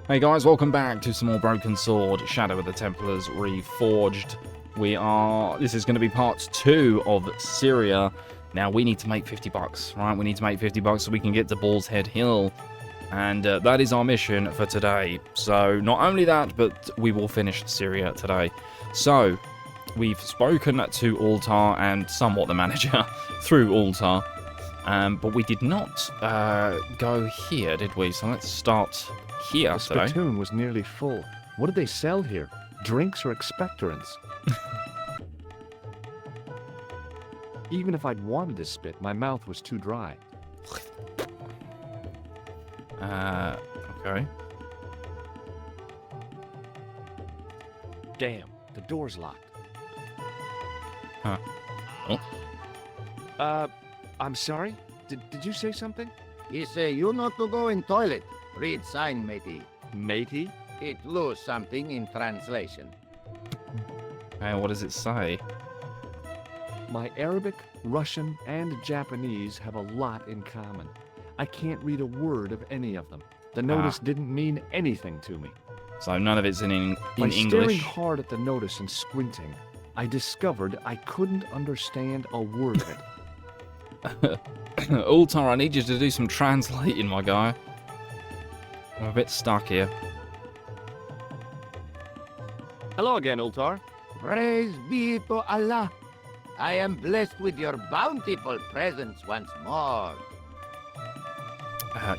Hey guys, welcome back to some more Broken Sword, Shadow of the Templars Reforged. This is going to be part 2 of Syria. Now, we need to make 50 bucks, right? We need to make 50 bucks so we can get to Bull's Head Hill. And that is our mission for today. So, not only that, but we will finish Syria today. So, we've spoken to Altar and somewhat the manager through Altar. But we did not go here, did we? So let's start here. The spittoon was nearly full. What did they sell here? Drinks or expectorants? Even if I'd wanted to spit, my mouth was too dry. Okay. Damn, the door's locked. Huh. Oh. I'm sorry? Did you say something? He say you not to go in toilet. Read sign, matey. Matey? It lose something in translation. Hey, what does it say? My Arabic, Russian, and Japanese have a lot in common. I can't read a word of any of them. The notice didn't mean anything to me. So none of it's in By English. staring hard at the notice and squinting, I discovered I couldn't understand a word of it. Altar, I need you to do some translating, my guy. I'm a bit stuck here. Hello again, Ultar. Praise be to Allah. I am blessed with your bountiful presence once more.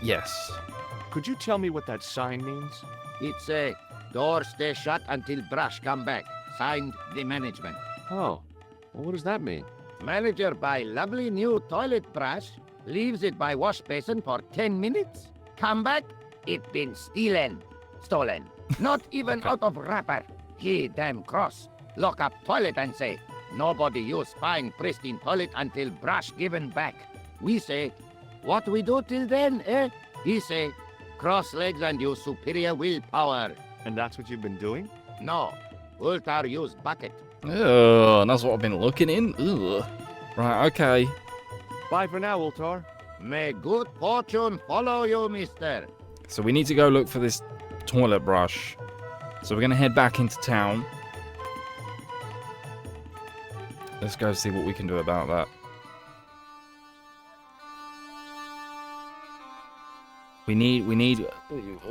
Yes. Could you tell me what that sign means? It's a door stay shut until brush come back. Signed, the management. Oh, well, what does that mean? Manager buy lovely new toilet brush, leaves it by wash basin for 10 minutes. Come back, it been stolen. Not even out of wrapper. He damn cross. Lock up toilet and say, nobody use fine pristine toilet until brush given back. We say, what we do till then, eh? He say, cross legs and use superior willpower. And that's what you've been doing? No, Ultar use bucket. Ugh, that's what I've been looking in. Ugh. Right, okay. Bye for now, Ultar. May good fortune follow you, mister. So we need to go look for this toilet brush. So we're going to head back into town. Let's go see what we can do about that. We need,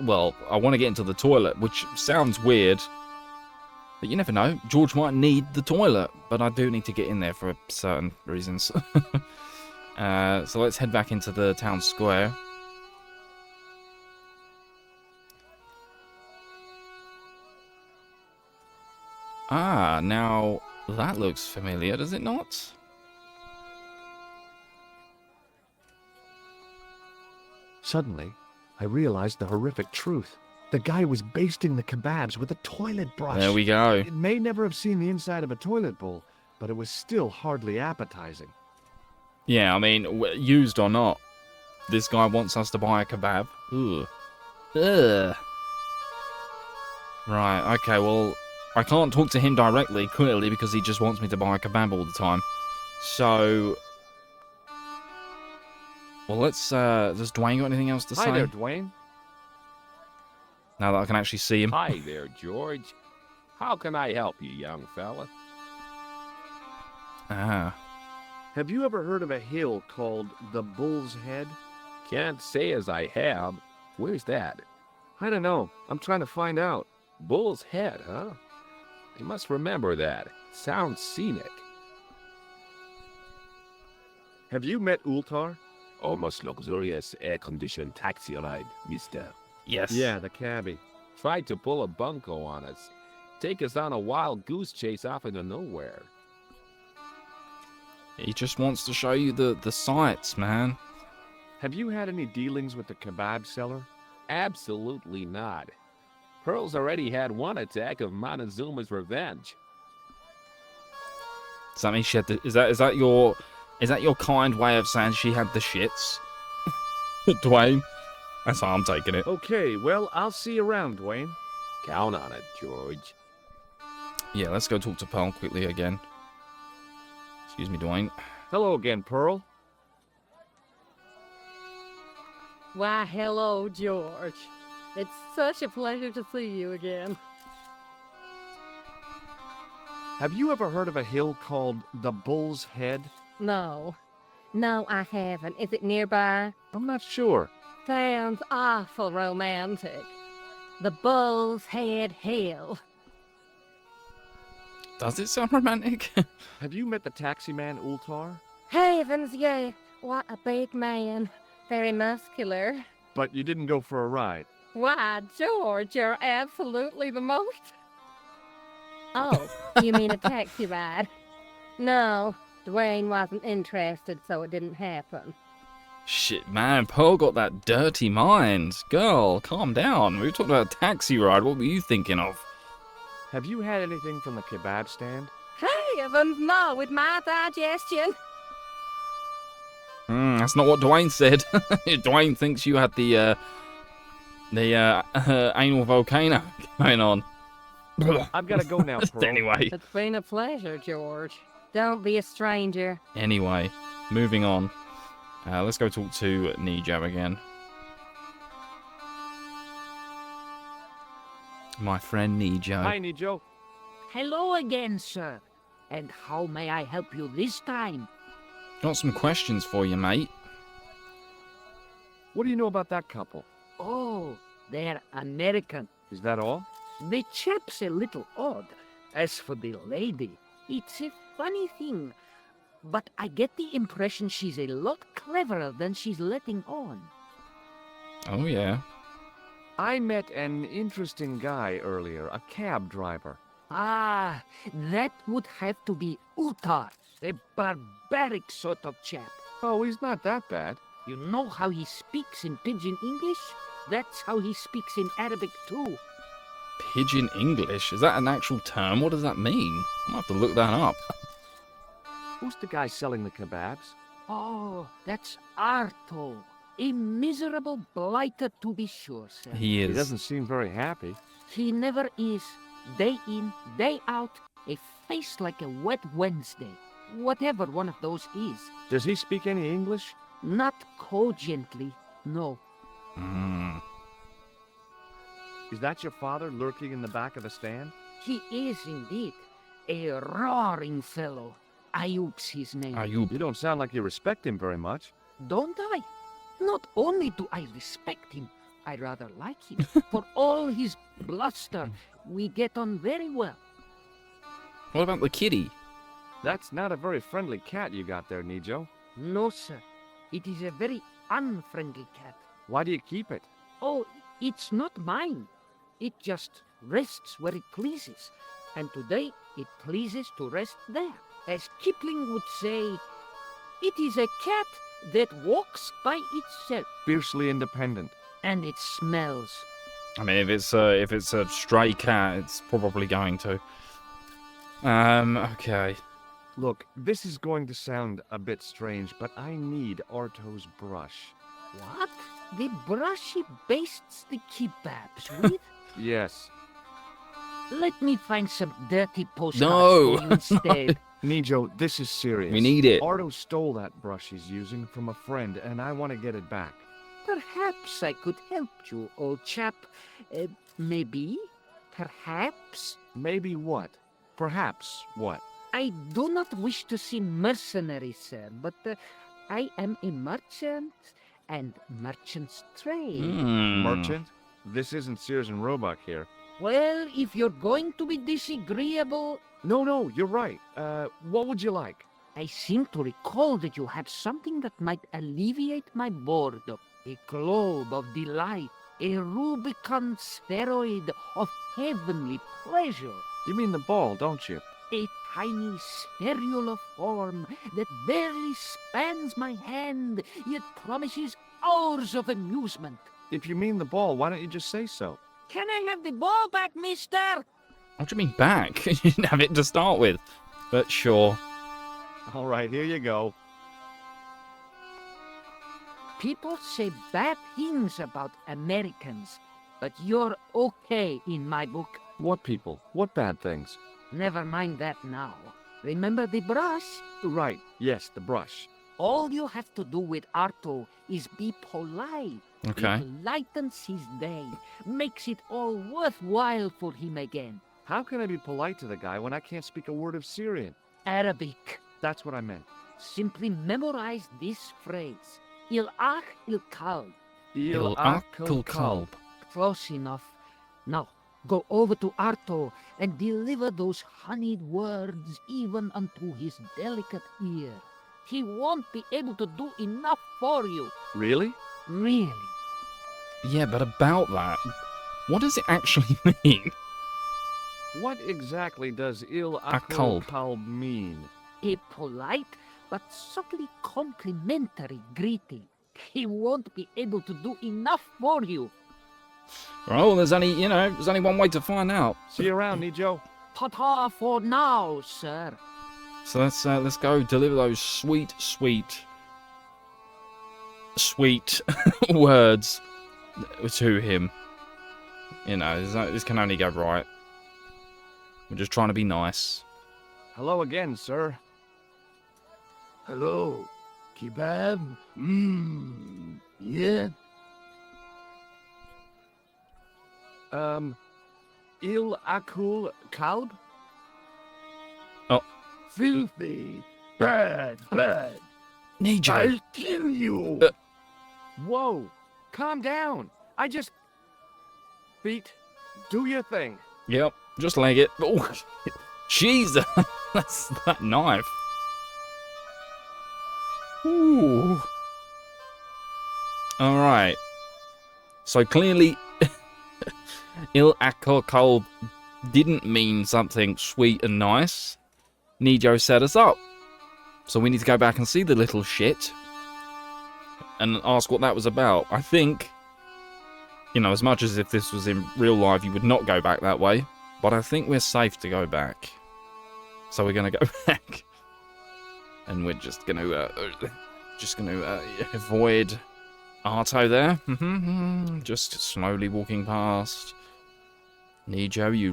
well, I want to get into the toilet, which sounds weird. But you never know. George might need the toilet, but I do need to get in there for certain reasons. So let's head back into the town square. Ah, now that looks familiar, does it not? Suddenly, I realized the horrific truth. The guy was basting the kebabs with a toilet brush. There we go. It may never have seen the inside of a toilet bowl, but it was still hardly appetizing. Yeah, I mean, used or not, this guy wants us to buy a kebab. Ugh. Ugh. Right, okay, well, I can't talk to him directly, clearly, because he just wants me to buy a kebab all the time. So, well, let's, does Dwayne got anything else to say? Hi there, Dwayne. Now that I can actually see him. Hi there, George. How can I help you, young fella? Ah. Have you ever heard of a hill called the Bull's Head? Can't say as I have. Where's that? I don't know. I'm trying to find out. Bull's Head, huh? I must remember that. Sounds scenic. Have you met Ultar? Almost luxurious air-conditioned taxi ride, mister. Yes. Yeah, the cabbie. Tried to pull a bunco on us. Take us on a wild goose chase off into nowhere. He just wants to show you the sights, man. Have you had any dealings with the kebab seller? Absolutely not. Pearl's already had one attack of Montezuma's revenge. Does that mean she had the, is that your kind way of saying she had the shits? Dwayne? That's how I'm taking it. Okay, well, I'll see you around, Dwayne. Count on it, George. Yeah, let's go talk to Pearl quickly again. Excuse me, Dwayne. Hello again, Pearl. Why, hello, George. It's such a pleasure to see you again. Have you ever heard of a hill called the Bull's Head? No. No, I haven't. Is it nearby? I'm not sure. Sounds awful romantic. The Bull's Head Hill. Does it sound romantic? Have you met the taxi man, Ultar? Heavens, yeah. What a big man. Very muscular. But you didn't go for a ride. Why, George, you're absolutely the most... Oh, you mean a taxi ride? No, Dwayne wasn't interested, so it didn't happen. Shit, man, Pearl got that dirty mind. Girl, calm down. We were talking about a taxi ride. What were you thinking of? Have you had anything from the kebab stand? Heavens, no, with my digestion. That's not what Dwayne said. Dwayne thinks you had the anal volcano going on. I've got to go now, Pearl. Anyway. It's been a pleasure, George. Don't be a stranger. Anyway, moving on. Let's go talk to Nijo again. My friend Nijo. Hi, Nijo. Hello again, sir. And how may I help you this time? Got some questions for you, mate. What do you know about that couple? Oh, they're American. Is that all? The chap's a little odd. As for the lady, it's a funny thing. But I get the impression she's a lot cleverer than she's letting on. Oh, yeah. I met an interesting guy earlier, a cab driver. Ah, that would have to be Utar, a barbaric sort of chap. Oh, he's not that bad. You know how he speaks in Pidgin English? That's how he speaks in Arabic too. Pidgin English? Is that an actual term? What does that mean? I'll have to look that up. Who's the guy selling the kebabs? Oh, that's Arto. A miserable blighter to be sure, sir. He He is. doesn't seem very happy. He never is. Day in, day out, a face like a wet Wednesday. Whatever one of those is. Does he speak any English? Not cogently, no. Is that your father lurking in the back of the stand? He is indeed a roaring fellow. Ayub's his name. Ayub. You don't sound like you respect him very much. Don't I? Not only do I respect him, I rather like him. For all his bluster, we get on very well. What about the kitty? That's not a very friendly cat you got there, Nijo. No, sir. It is a very unfriendly cat. Why do you keep it? Oh, it's not mine. It just rests where it pleases. And today, it pleases to rest there. As Kipling would say, it is a cat that walks by itself. Fiercely independent. And it smells. I mean, if it's a stray cat, it's probably going to. Okay. Look, this is going to sound a bit strange, but I need Arto's brush. What? The brush he bastes the kebabs with? Yes. Let me find some dirty postcards No. for you instead. Nijo, this is serious. We need it. Arto stole that brush he's using from a friend, and I want to get it back. Perhaps I could help you, old chap. Maybe? Perhaps? Maybe what? Perhaps what? I do not wish to seem mercenary, sir, but I am a merchant, and merchants trade. Merchant? This isn't Sears and Roebuck here. Well, if you're going to be disagreeable, No, you're right. What would you like? I seem to recall that you have something that might alleviate my boredom. A globe of delight, a Rubicon spheroid of heavenly pleasure. You mean the ball, don't you? A tiny spherule of form that barely spans my hand, yet promises hours of amusement. If you mean the ball, why don't you just say so? Can I have the ball back, mister? What do you mean back? You didn't have it to start with. But sure. All right, here you go. People say bad things about Americans, but you're okay in my book. What people? What bad things? Never mind that now. Remember the brush? Right, yes, the brush. All you have to do with Arto is be polite. Okay. It lightens his day, makes it all worthwhile for him again. How can I be polite to the guy when I can't speak a word of Syrian? Arabic. That's what I meant. Simply memorize this phrase. Il-ach il-kalb. Il-akal kalb. Close enough. Now, go over to Arto and deliver those honeyed words even unto his delicate ear. He won't be able to do enough for you. Really? Really. Yeah, but about that, what does it actually mean? What exactly does il Akalb. kalb mean? A polite but subtly complimentary greeting. He won't be able to do enough for you. Well, there's only one way to find out. See you around, Nijo. Ta-ta for now, sir. So let's go deliver those sweet words to him. You know, this can only go right. We're just trying to be nice. Hello again, sir. Hello. Kebab? Yeah? Il akul kalb? Filthy. Bad blood. Nijo. I'll kill you. Whoa! Calm down. I just... Feet, do your thing. Yep, just leg it. Oh, Jesus, that's that knife. Ooh. All right. So clearly, Il Akal Kalb didn't mean something sweet and nice. Nijo set us up. So we need to go back and see the little shit and ask what that was about. I think, you know, as much as if this was in real life, you would not go back that way. But I think we're safe to go back. So we're going to go back. And we're just going to avoid Arto there. Just slowly walking past. Nijo, you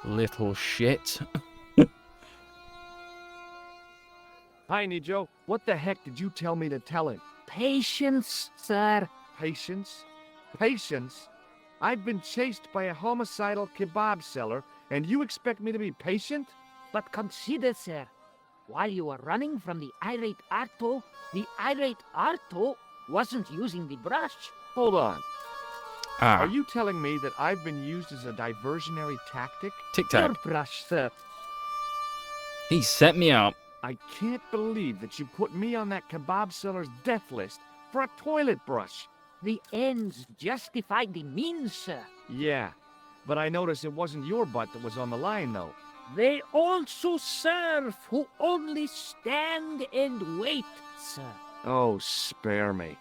little shit. Hi, Nijo. What the heck did you tell me to tell him? Patience, sir. Patience? Patience? I've been chased by a homicidal kebab seller, and you expect me to be patient? But consider, sir, while you were running from the irate Arto wasn't using the brush. Hold on. Ah, Are you telling me that I've been used as a diversionary tactic? Your tic-tac. brush, sir. He set me up. I can't believe that you put me on that kebab seller's death list for a toilet brush. The ends justify the means, sir. Yeah, but I noticed it wasn't your butt that was on the line, though. They also serve who only stand and wait, sir. Oh, spare me.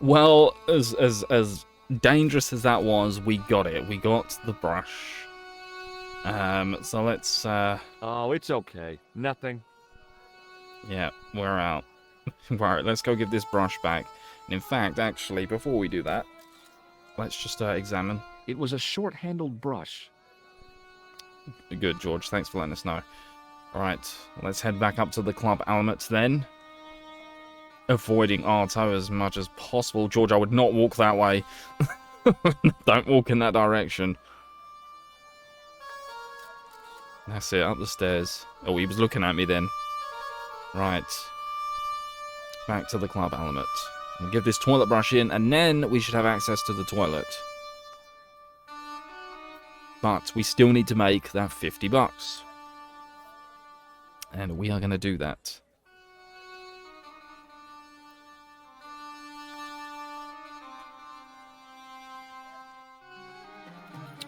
Well, as dangerous as that was, we got it. We got the brush. So let's Oh, it's okay. Nothing. yeah, we're out. Right, let's go give this brush back. And in fact, actually, before we do that, let's just examine. It was a short-handled brush. Good, George. Thanks for letting us know. All right, let's head back up to the club Almet then. Avoiding Arto as much as possible. George, I would not walk that way. Don't walk in that direction. That's it, up the stairs. Oh, he was looking at me then. Right. Back to the club element. We'll give this toilet brush in, and then we should have access to the toilet. But we still need to make that $50. And we are going to do that.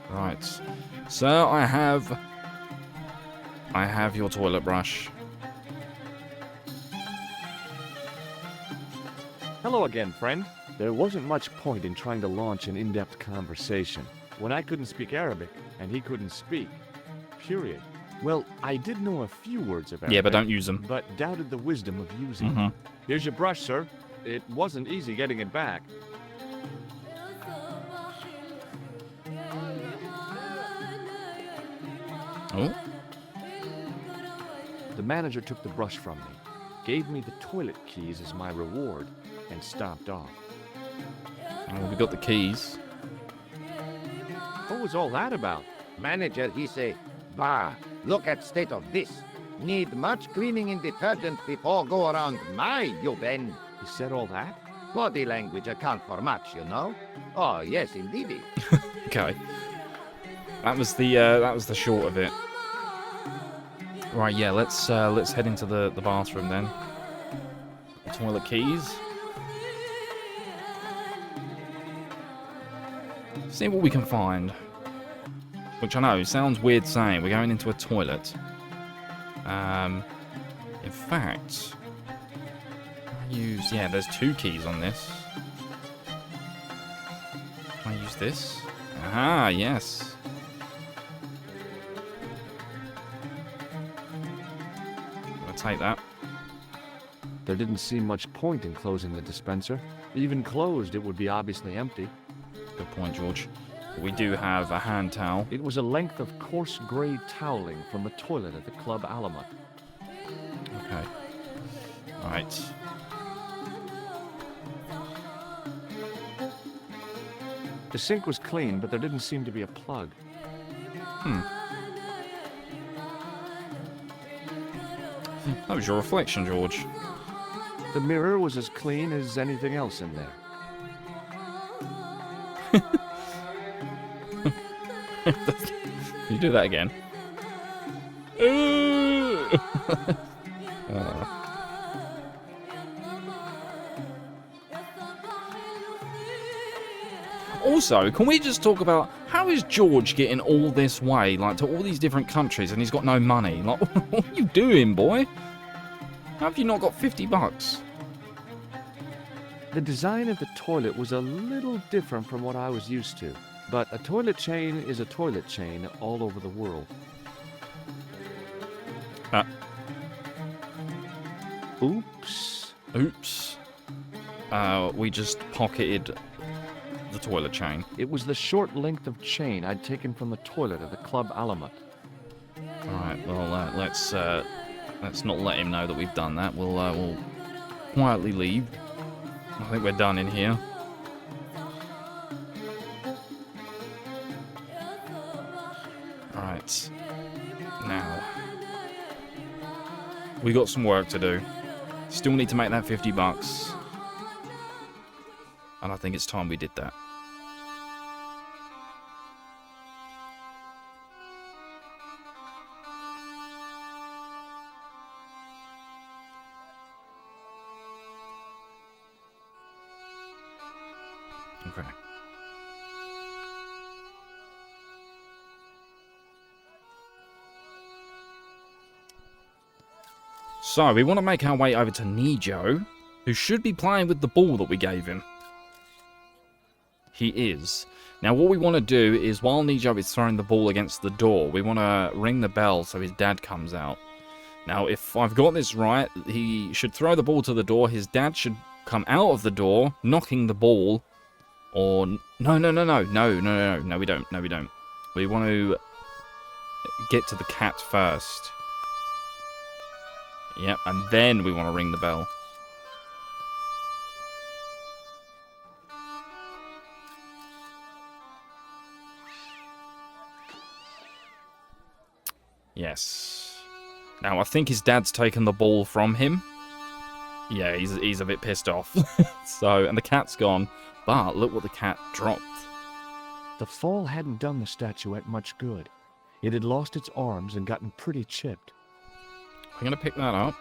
Right. So I have your toilet brush. Hello again, friend. There wasn't much point in trying to launch an in-depth conversation when I couldn't speak Arabic and he couldn't speak. Period. Well, I did know a few words of Arabic. Yeah, but don't use them. But doubted the wisdom of using them. Here's your brush, sir. It wasn't easy getting it back. Oh. The manager took the brush from me, gave me the toilet keys as my reward, and stomped off. Oh, we got the keys. What was all that about? Manager, he say, bah, look at state of this. Need much cleaning and detergent before go around my you ben. He said all that? Body language account for much, you know? Oh, yes, indeedy. Okay. That was the short of it. Right, yeah, let's head into the bathroom then. Toilet keys. See what we can find. Which I know sounds weird saying. We're going into a toilet. In fact, there's 2 keys on this. Can I use this? Ah, yes. I'll take that. There didn't seem much point in closing the dispenser. Even closed, it would be obviously empty. Good point, George. We do have a hand towel. It was a length of coarse gray toweling from the toilet at the Club Alamut. Okay. Right. The sink was clean, but there didn't seem to be a plug. That was your reflection, George. The mirror was as clean as anything else in there. Can you do that again? Also, can we just talk about how is George getting all this way, like to all these different countries, and he's got no money? Like, what are you doing, boy? How have you not got 50 bucks? The design of the toilet was a little different from what I was used to, but a toilet chain is a toilet chain all over the world. Oops. Oops. We just pocketed the toilet chain. It was the short length of chain I'd taken from the toilet at the Club Alamut. Alright, well, let's not let him know that we've done that. We'll quietly leave. I think we're done in here. Alright. Now. We got some work to do. Still need to make that 50 bucks. And I think it's time we did that. Okay. So, we want to make our way over to Nico, who should be playing with the ball that we gave him. He is. Now, what we want to do is, while Nico is throwing the ball against the door, we want to ring the bell so his dad comes out. Now, if I've got this right, he should throw the ball to the door, his dad should come out of the door, knocking the ball, or... No, we don't. We want to get to the cat first. Yep, and then we want to ring the bell. Yes. Now, I think his dad's taken the ball from him. Yeah, he's a bit pissed off. So, and the cat's gone. But look what the cat dropped. The fall hadn't done the statuette much good. It had lost its arms and gotten pretty chipped. I'm going to pick that up.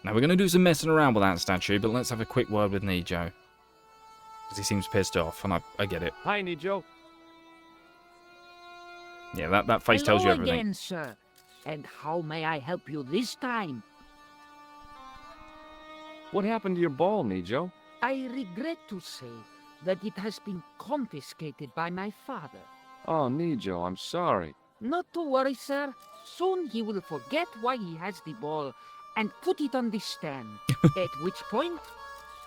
Now, we're going to do some messing around with that statue, but let's have a quick word with Nico. Because he seems pissed off, and I get it. Hi, Nico. Yeah, that face tells you everything. Again, sir. And how may I help you this time? What happened to your ball, Nico? I regret to say that it has been confiscated by my father. Oh, Nico, I'm sorry. Not to worry, sir. Soon he will forget why he has the ball and put it on the stand, at which point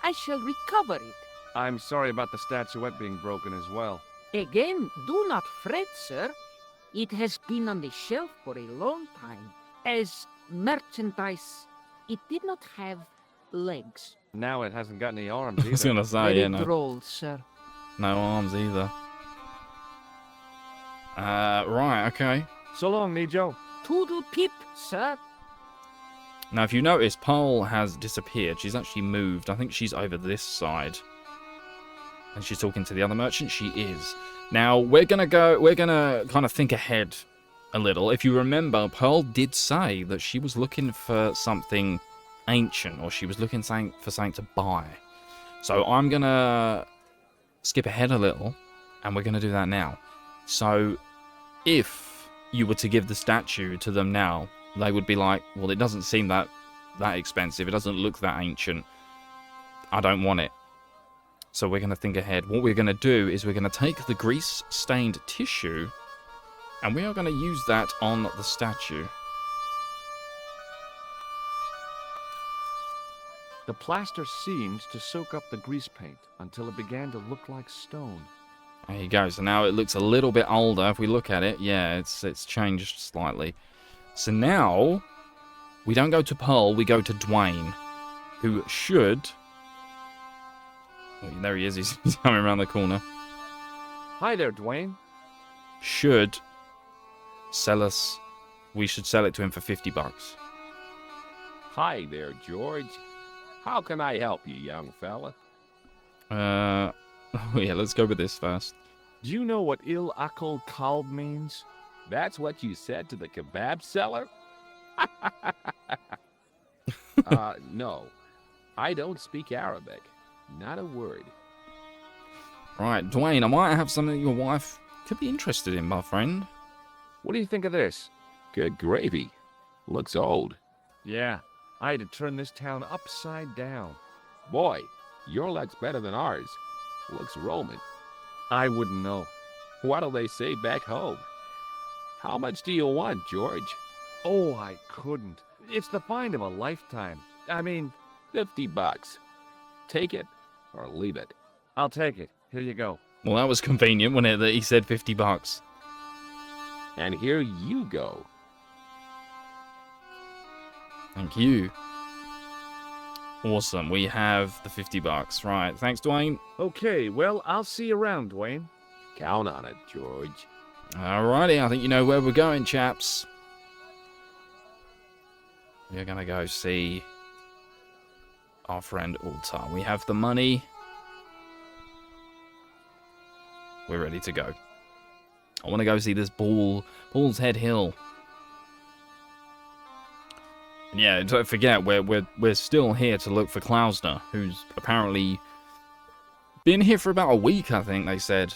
I shall recover it. I'm sorry about the statuette being broken as well. Again, do not fret, sir. It has been on the shelf for a long time. As merchandise, it did not have legs. Now it hasn't got any arms I was either. gonna say, Very yeah, no, droll, sir. no arms either. Right, okay. So long, Nijo. Toodle pip, sir. Now, if you notice, Pearl has disappeared. She's actually moved. I think she's over this side. And she's talking to the other merchant. She is. Now, we're gonna kind of think ahead a little. If you remember, Pearl did say that she was looking for something ancient, or she was looking for something to buy. So I'm gonna skip ahead a little, and we're gonna do that now. So, if you were to give the statue to them now, they would be like, well, it doesn't seem that expensive. It doesn't look that ancient. I don't want it. So we're going to think ahead. What we're going to do is we're going to take the grease-stained tissue, and we are going to use that on the statue. The plaster seemed to soak up the grease paint until it began to look like stone. There you go. So now it looks a little bit older. If we look at it, yeah, it's changed slightly. So now, we don't go to Pearl, we go to Dwayne, who should... Oh, there he is, he's coming around the corner. Hi there, Dwayne. Should sell us... We should sell it to him for $50. Hi there, George. How can I help you, young fella? Oh yeah, let's go with this first. Do you know what Il Akal Kalb means? That's what you said to the kebab seller? No. I don't speak Arabic. Not a word. Right, Dwayne, I might have something your wife could be interested in, my friend. What do you think of this? Good gravy. Looks old. Yeah, I had to turn this town upside down. Boy, your luck's better than ours. Looks Roman. I wouldn't know. What do they say back home? How much do you want, George? Oh, I couldn't. It's the find of a lifetime. I mean, $50. Take it or leave it. I'll take it. Here you go. Well, that was convenient, wasn't it, that he said $50. And here you go. Thank you. Awesome, we have the $50. Right, thanks, Dwayne. Okay, well, I'll see you around, Dwayne. Count on it, George. Alrighty, I think you know where we're going, chaps. We're gonna go see our friend Ultar. We have the money. We're ready to go. I want to go see this Bull's Head Hill. And yeah, don't forget, we're still here to look for Klausner, who's apparently been here for about a week, I think they said.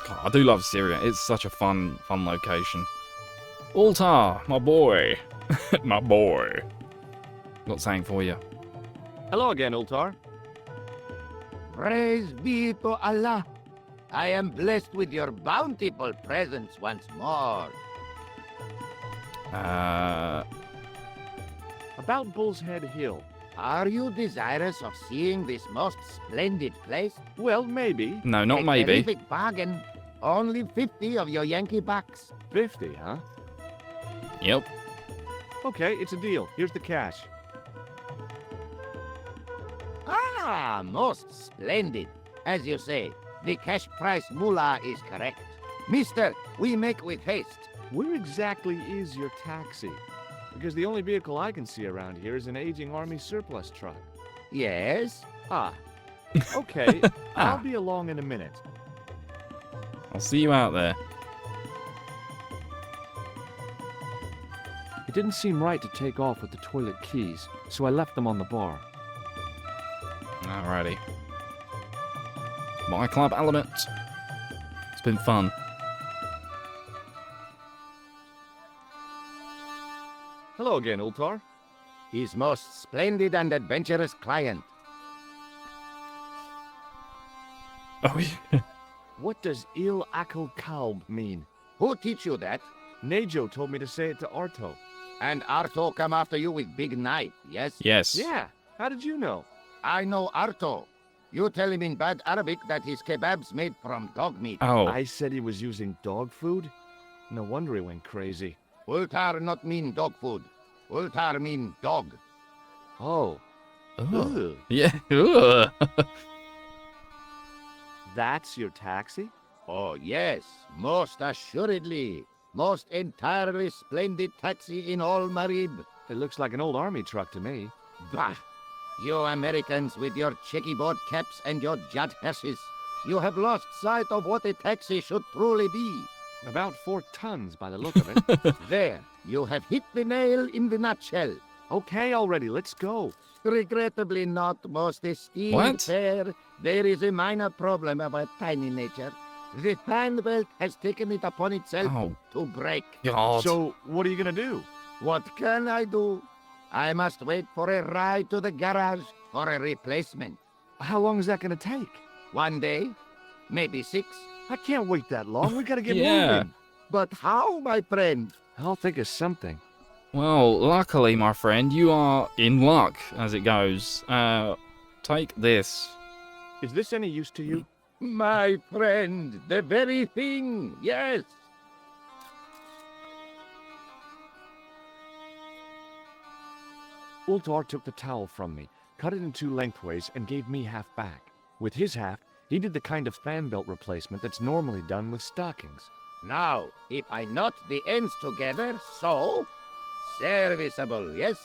God, I do love Syria. It's such a fun location. Ultar, my boy. My boy. Got something for you. Hello again, Ultar. Praise be to Allah. I am blessed with your bountiful presence once more. About Bull's Head Hill. Are you desirous of seeing this most splendid place? Well, maybe. No, not A maybe. terrific bargain. Only 50 of your Yankee bucks. 50, huh? Yep. Okay, it's a deal. Here's the cash. Ah, most splendid. As you say, the cash price mullah is correct. Mister, we make with haste. Where exactly is your taxi? Because the only vehicle I can see around here is an aging army surplus truck. Yes? Ah. Okay, I'll be along in a minute. I'll see you out there. It didn't seem right to take off with the toilet keys, so I left them on the bar. Alrighty. My club element. It's been fun. Hello again, Ultar. His most splendid and adventurous client. Oh, yeah. What does Il Akal Kalb mean? Who teach you that? Nejo told me to say it to Arto. And Arto come after you with big knife, yes? Yes. Yeah, how did you know? I know Arto. You tell him in bad Arabic that his kebab's made from dog meat. Oh. I said he was using dog food? No wonder he went crazy. Ultar not mean dog food. Ultar mean dog. Oh, Ugh. ugh. Yeah. Ugh. That's your taxi? Oh, yes, most assuredly. Most entirely splendid taxi in all Marib. It looks like an old army truck to me. Bah! You Americans with your checkerboard caps and your jet hearses. You have lost sight of what a taxi should truly be. About 4 tons by the look of it. There, you have hit the nail in the nutshell. Okay, already, let's go. Regrettably not, most esteemed What? fair. There is a minor problem of a tiny nature. The fan belt has taken it upon itself Oh. to break. God. So, what are you gonna do? What can I do? I must wait for a ride to the garage for a replacement. How long is that gonna take? 1 day, maybe 6. I can't wait that long. We gotta get Yeah. moving. But how, my friend? I'll think of something. Well, luckily, my friend, you are in luck as it goes. Take this. Is this any use to you? My friend, the very thing, yes. Ultar took the towel from me, cut it in 2 lengthways, and gave me half back. With his half, he did the kind of fan belt replacement that's normally done with stockings. Now, if I knot the ends together, so... Serviceable, yes?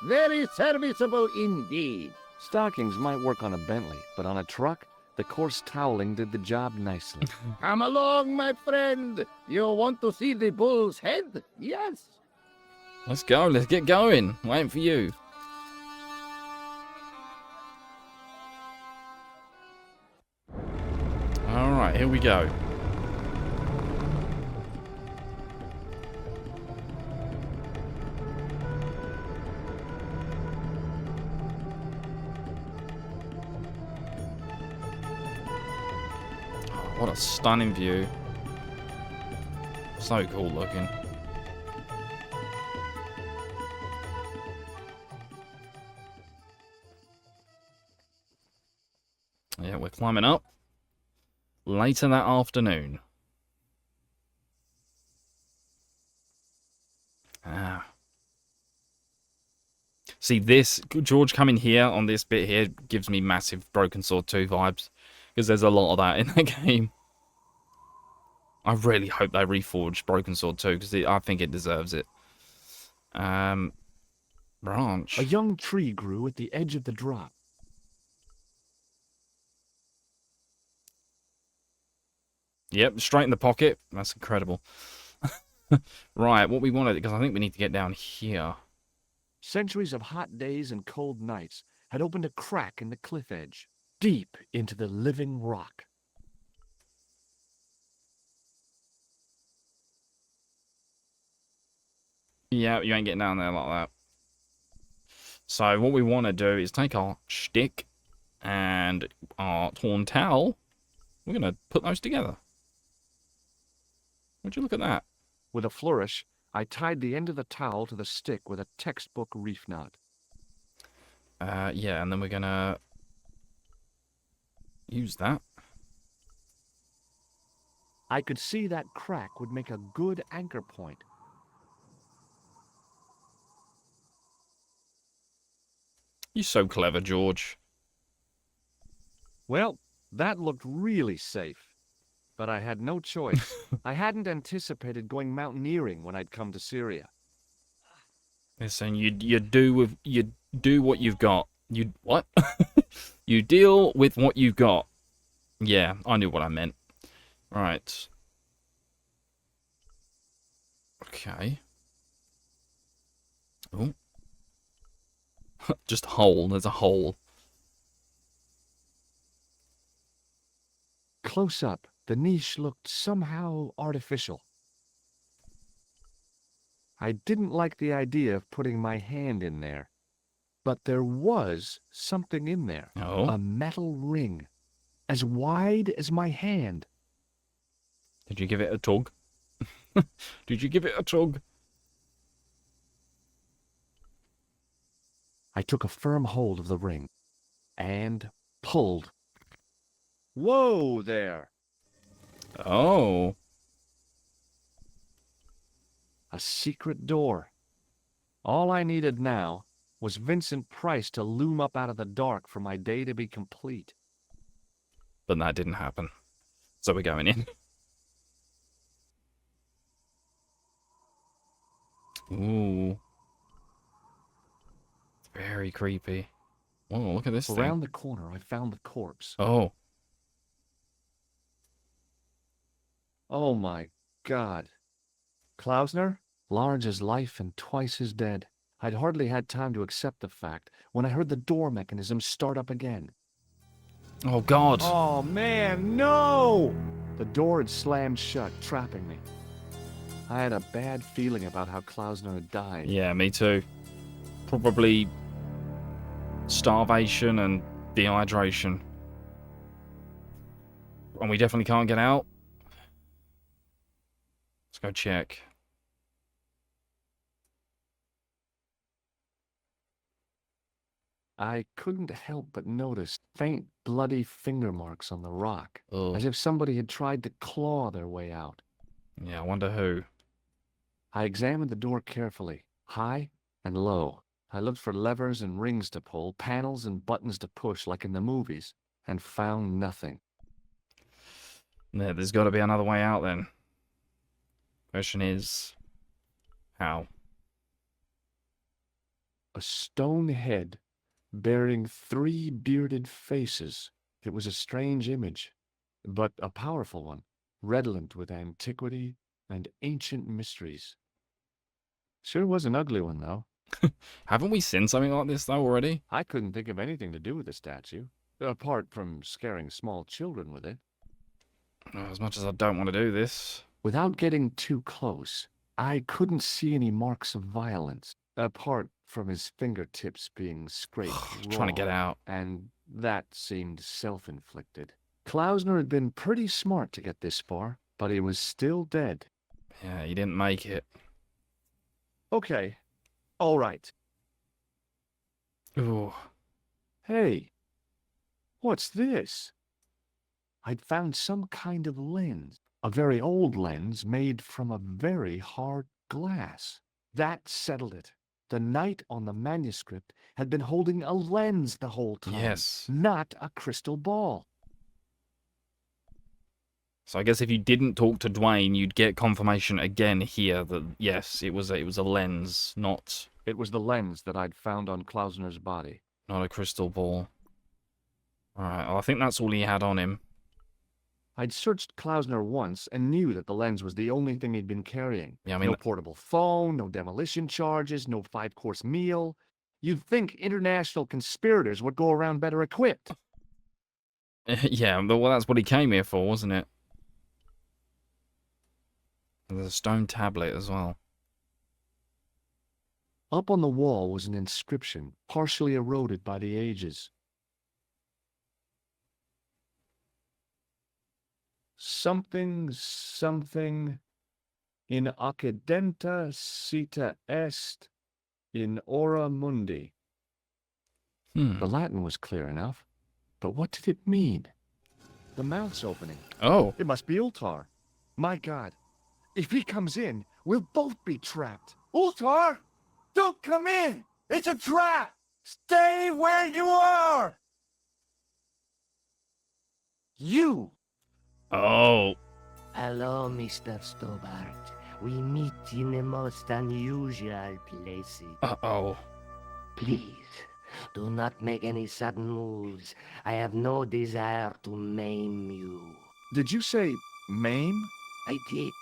Very serviceable indeed. Stockings might work on a Bentley, but on a truck, the coarse toweling did the job nicely. Come along, my friend. You want to see the bull's head? Yes. Let's go. Let's get going. Waiting for you. All right, here we go. What a stunning view. So cool looking. Yeah, we're climbing up. Later that afternoon. Ah. See, this, George coming here on this bit here gives me massive Broken Sword 2 vibes. Because there's a lot of that in the game. I really hope they reforge Broken Sword 2, because I think it deserves it. Branch. A young tree grew at the edge of the drop. Yep, straight in the pocket. That's incredible. Right, what we wanted, because I think we need to get down here. Centuries of hot days and cold nights had opened a crack in the cliff edge, deep into the living rock. Yeah, you ain't getting down there like that. So what we want to do is take our stick and our torn towel. We're going to put those together. Would you look at that? With a flourish, I tied the end of the towel to the stick with a textbook reef knot. Yeah, and then we're going to use that. I could see that crack would make a good anchor point. You're so clever, George. Well, that looked really safe. But I had no choice. I hadn't anticipated going mountaineering when I'd come to Syria. Listen, you do what you've got. You what? You deal with what you've got. Yeah, I knew what I meant. Right. Okay. Oh. Just a hole. There's a hole. Close up, the niche looked somehow artificial. I didn't like the idea of putting my hand in there. But there was something in there. Oh. A metal ring, as wide as my hand. Did you give it a tug? Did you give it a tug? I took a firm hold of the ring and pulled. Whoa there! Oh. A secret door. All I needed now was Vincent Price to loom up out of the dark for my day to be complete. But that didn't happen. So we're going in. Ooh. Very creepy. Oh, look at this thing. Around the corner, I found the corpse. Oh. Oh my God. Klausner? Large as life and twice as dead. I'd hardly had time to accept the fact when I heard the door mechanism start up again. Oh, God. Oh man, no! The door had slammed shut, trapping me. I had a bad feeling about how Klausner had died. Yeah, me too. Probably starvation and dehydration. And we definitely can't get out. Let's go check. I couldn't help but notice faint bloody finger marks on the rock, Oh. as if somebody had tried to claw their way out. Yeah, I wonder who. I examined the door carefully, high and low. I looked for levers and rings to pull, panels and buttons to push like in the movies, and found nothing. Yeah, there's got to be another way out then. Question is, how? A stone head bearing 3 bearded faces. It was a strange image, but a powerful one, redolent with antiquity and ancient mysteries. Sure was an ugly one, though. Haven't we seen something like this, though, already? I couldn't think of anything to do with the statue, apart from scaring small children with it. As much as I don't want to do this. Without getting too close, I couldn't see any marks of violence, apart from his fingertips being scraped Trying to get raw, out. and that seemed self-inflicted. Klausner had been pretty smart to get this far, but he was still dead. Yeah, he didn't make it. Okay, all right. Ooh. Hey, what's this? I'd found some kind of lens, a very old lens made from a very hard glass. That settled it. The knight on the manuscript had been holding a lens the whole time. Yes. Not a crystal ball. So I guess if you didn't talk to Dwayne, you'd get confirmation again here that yes, it was a lens, not It was the lens that I'd found on Klausner's body. a crystal ball. All right, well, I think that's all he had on him. I'd searched Klausner once and knew that the lens was the only thing he'd been carrying. Yeah, I mean, No portable phone, no demolition charges, no 5-course meal. You'd think international conspirators would go around better equipped. Yeah, well, that's what he came here for, wasn't it? There's a stone tablet as well. Up on the wall was an inscription, partially eroded by the ages. Something, something, in occidenta cita est, in ora mundi. The Latin was clear enough, but what did it mean? The mouth's opening. Oh. It must be Ultar. My God, if he comes in, we'll both be trapped. Ultar! Don't come in! It's a trap! Stay where you are! You! Oh. Hello, Mr. Stobbart. We meet in the most unusual places. Uh-oh. Please, do not make any sudden moves. I have no desire to maim you. Did you say maim? I did.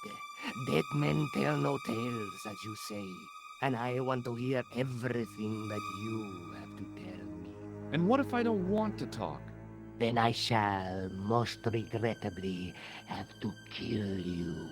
Dead men tell no tales, as you say. And I want to hear everything that you have to tell me. And what if I don't want to talk? Then I shall, most regrettably, have to kill you.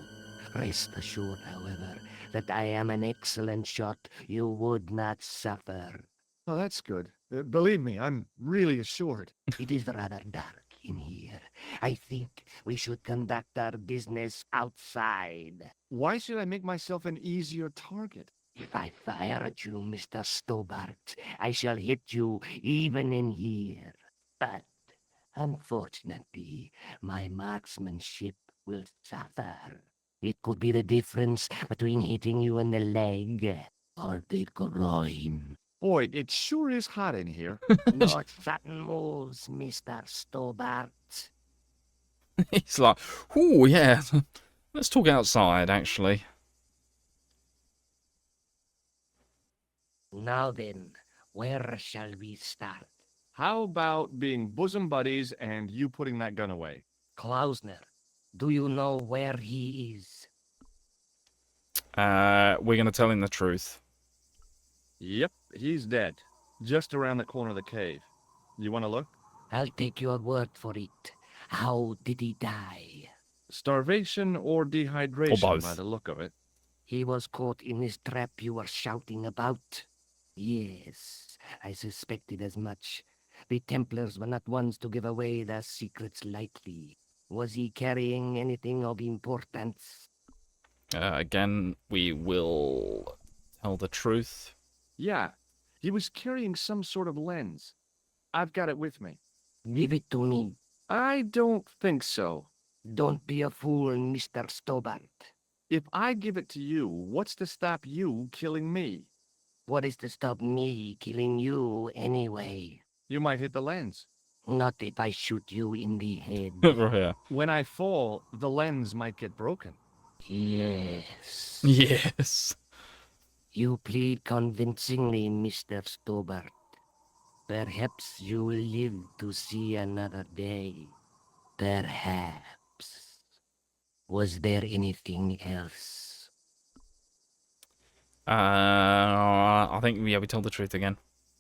Rest assured, however, that I am an excellent shot you would not suffer. Oh, that's good. Believe me, I'm really assured. It is rather dark in here. I think we should conduct our business outside. Why should I make myself an easier target? If I fire at you, Mr. Stobbart, I shall hit you even in here. But unfortunately, my marksmanship will suffer. It could be the difference between hitting you in the leg or the groin. Boy, it sure is hot in here. No sudden moves, Mr. Stobbart. He's like, oh yeah, let's talk outside, actually. Now then, where shall we start? How about being bosom buddies and you putting that gun away? Klausner, do you know where he is? We're gonna tell him the truth. Yep, he's dead. Just around the corner of the cave. You want to look? I'll take your word for it. How did he die? Starvation or dehydration both. by the look of it. He was caught in this trap you were shouting about? Yes, I suspected as much. The Templars were not ones to give away their secrets lightly. Was he carrying anything of importance? Again, we will tell the truth. Yeah, he was carrying some sort of lens. I've got it with me. Give it to me. I don't think so. Don't be a fool, Mr. Stobbart. If I give it to you, what's to stop you killing me? What is to stop me killing you anyway? You might hit the lens. Not if I shoot you in the head. Yeah. When I fall, the lens might get broken. Yes. Yes. You plead convincingly, Mr. Stobbart. Perhaps you will live to see another day. Perhaps. Was there anything else? I think, yeah, we told the truth again.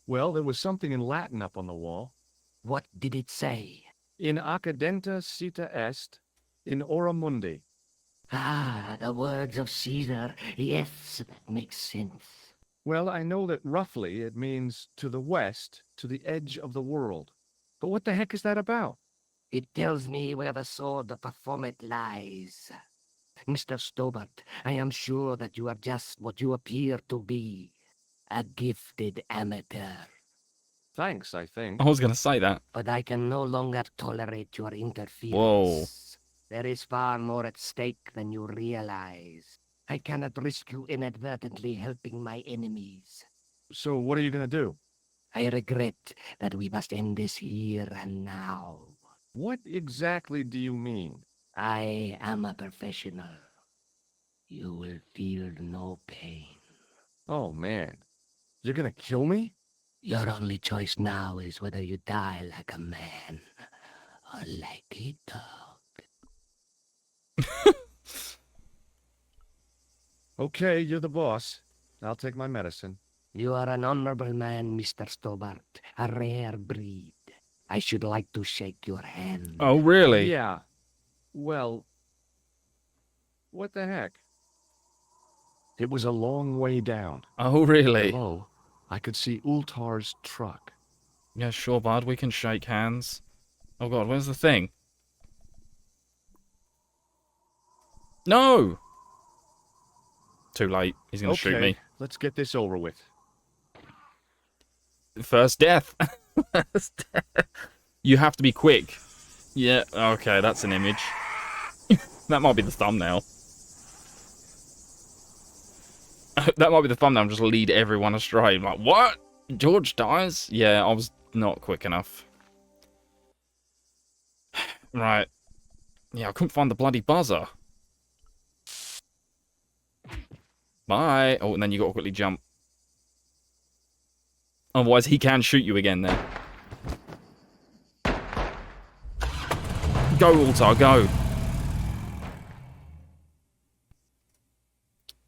Well, there was something in Latin up on the wall. What did it say? In accidenta cita est, in ora mundi. Ah, the words of Caesar. Yes, that makes sense. Well, I know that roughly it means to the west, to the edge of the world. But what the heck is that about? It tells me where the sword of Baphomet lies. Mr. Stobbart, I am sure that you are just what you appear to be. A gifted amateur. Thanks, I think. I was gonna say that. But I can no longer tolerate your interference. Whoa. There is far more at stake than you realize. I cannot risk you inadvertently helping my enemies. So what are you going to do? I regret that we must end this here and now. What exactly do you mean? I am a professional. You will feel no pain. Oh, man. You're going to kill me? Your only choice now is whether you die like a man or like a dog. Okay, you're the boss. I'll take my medicine. You are an honorable man, Mr. Stobbart, a rare breed. I should like to shake your hand. Oh, really? Yeah. Well, what the heck? It was a long way down. Oh, really? Below, I could see Ultar's truck. Yeah, sure, bud. We can shake hands. Oh, God, where's the thing? No! Too late. He's going to shoot me. Let's get this over with. First death. First death. You have to be quick. Yeah, okay, that's an image. That might be the thumbnail. That might be the thumbnail. Just lead everyone astray. I'm like, what? George dies? Yeah, I was not quick enough. Right. Yeah, I couldn't find the bloody buzzer. Bye. Oh, and then you got to quickly jump. Otherwise, he can shoot you again there. Go, Altar, go.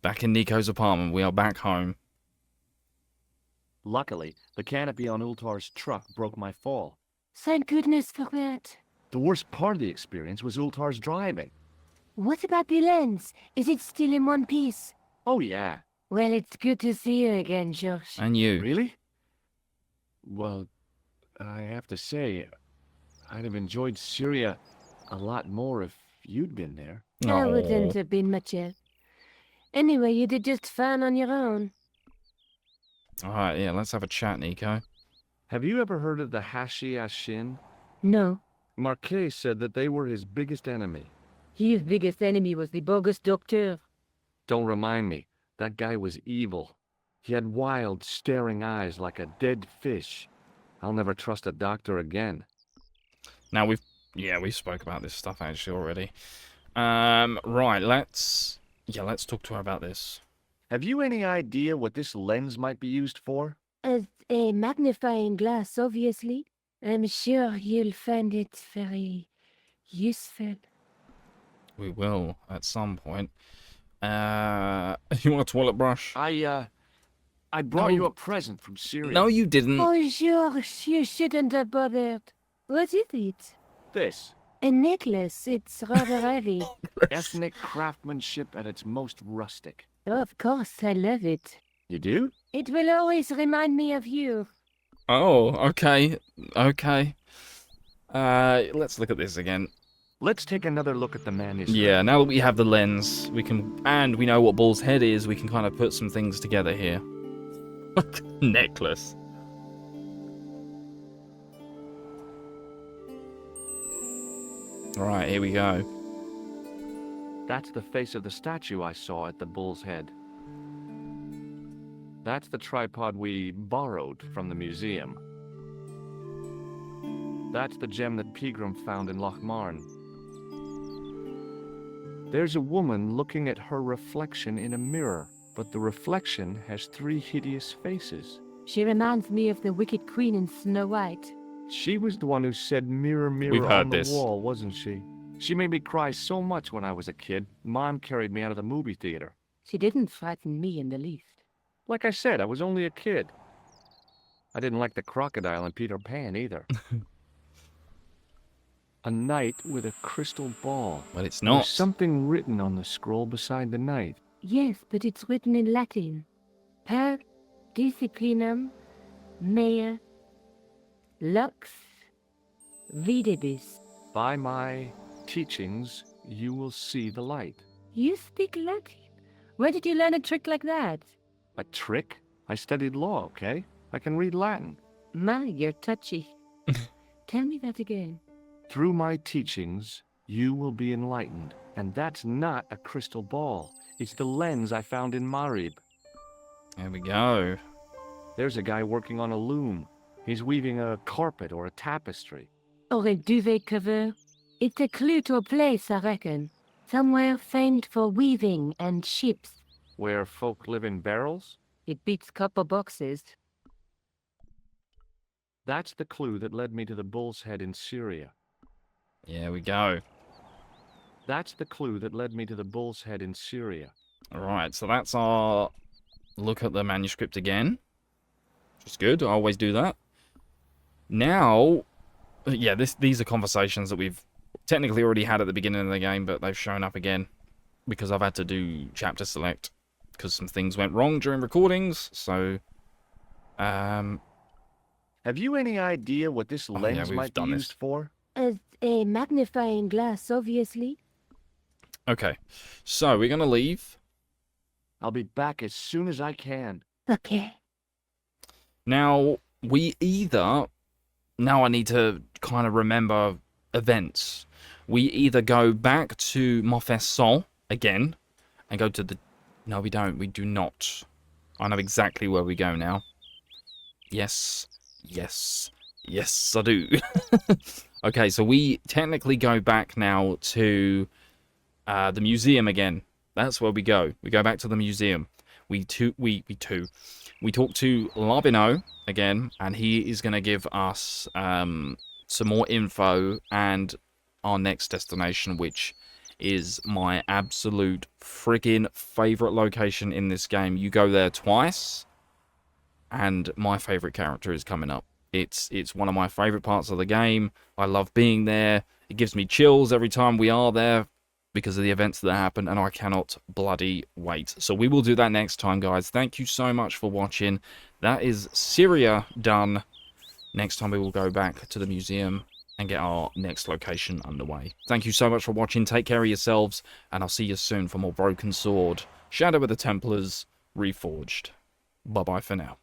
Back in Nico's apartment. We are back home. Luckily, the canopy on Ultar's truck broke my fall. Thank goodness for that. The worst part of the experience was Ultar's driving. What about the lens? Is it still in one piece? Oh, yeah. Well, it's good to see you again, Josh. And you. Really? Well, I have to say, I'd have enjoyed Syria a lot more if you'd been there. I wouldn't Aw. have been much help. Anyway, you did just fine on your own. Alright, yeah, let's have a chat, Nico. Have you ever heard of the Hashi Ashin? No. Marquet said that they were his biggest enemy. His biggest enemy was the bogus doctor. Don't remind me. That guy was evil. He had wild, staring eyes like a dead fish. I'll never trust a doctor again. Now we spoke about this stuff actually already. Right, let's talk to her about this. Have you any idea what this lens might be used for? As a magnifying glass, obviously. I'm sure you'll find it very useful. We will at some point. You want a toilet brush? I brought you a present from Syria. No, you didn't. Oh, George, you shouldn't have bothered. What is it? This. A necklace. It's rather heavy. Ethnic craftsmanship at its most rustic. Of course, I love it. You do? It will always remind me of you. Oh, okay. Okay. Let's look at this again. Let's take another look at the manuscript. Yeah, now that we have the lens, we know what Bull's head is, we can kind of put some things together here. Necklace. Alright, here we go. That's the face of the statue I saw at the bull's head. That's the tripod we borrowed from the museum. That's the gem that Pegram found in Lochmarn. There's a woman looking at her reflection in a mirror, but the reflection has 3 hideous faces. She reminds me of the Wicked Queen in Snow White. She was the one who said mirror, mirror We've heard on the this. wall, wasn't she? She made me cry so much when I was a kid. Mom carried me out of the movie theater. She didn't frighten me in the least. Like I said, I was only a kid. I didn't like the crocodile in Peter Pan either. A knight with a crystal ball. But it's There's not. something written on the scroll beside the knight. Yes, but it's written in Latin. Per disciplinam mea lux videbis. By my teachings, you will see the light. You speak Latin? Where did you learn a trick like that? A trick? I studied law, okay? I can read Latin. My, you're touchy. Tell me that again. Through my teachings, you will be enlightened. And that's not a crystal ball. It's the lens I found in Marib. There we go. There's a guy working on a loom. He's weaving a carpet or a tapestry. Or a duvet cover. It's a clue to a place, I reckon. Somewhere famed for weaving and ships. Where folk live in barrels? It beats copper boxes. That's the clue that led me to the bull's head in Syria. There we go. That's the clue that led me to the bull's head in Syria. Alright, so that's our look at the manuscript again. Which is good, I always do that. Now, yeah, these are conversations that we've technically already had at the beginning of the game, but they've shown up again because I've had to do chapter select because some things went wrong during recordings, so Have you any idea what this lens we've might be done this. used for? As a magnifying glass, obviously. okay. So we're gonna leave. I'll be back as soon as I can. Okay. Now now I need to kind of remember events. We either go back to Montfesson again and go to the... No, we don't. We do not. I know exactly where we go now. Yes. Yes. Yes, I do. Okay, so we technically go back now to the museum again. That's where we go. We go back to the museum. We talk to Labino again, and he is going to give us some more info and our next destination, which is my absolute friggin' favorite location in this game. You go there twice, and my favorite character is coming up. It's one of my favorite parts of the game. I love being there. It gives me chills every time we are there because of the events that happen, and I cannot bloody wait. So we will do that next time, guys. Thank you so much for watching. That is Syria done. Next time we will go back to the museum and get our next location underway. Thank you so much for watching. Take care of yourselves, and I'll see you soon for more Broken Sword, Shadow of the Templars Reforged. Bye-bye for now.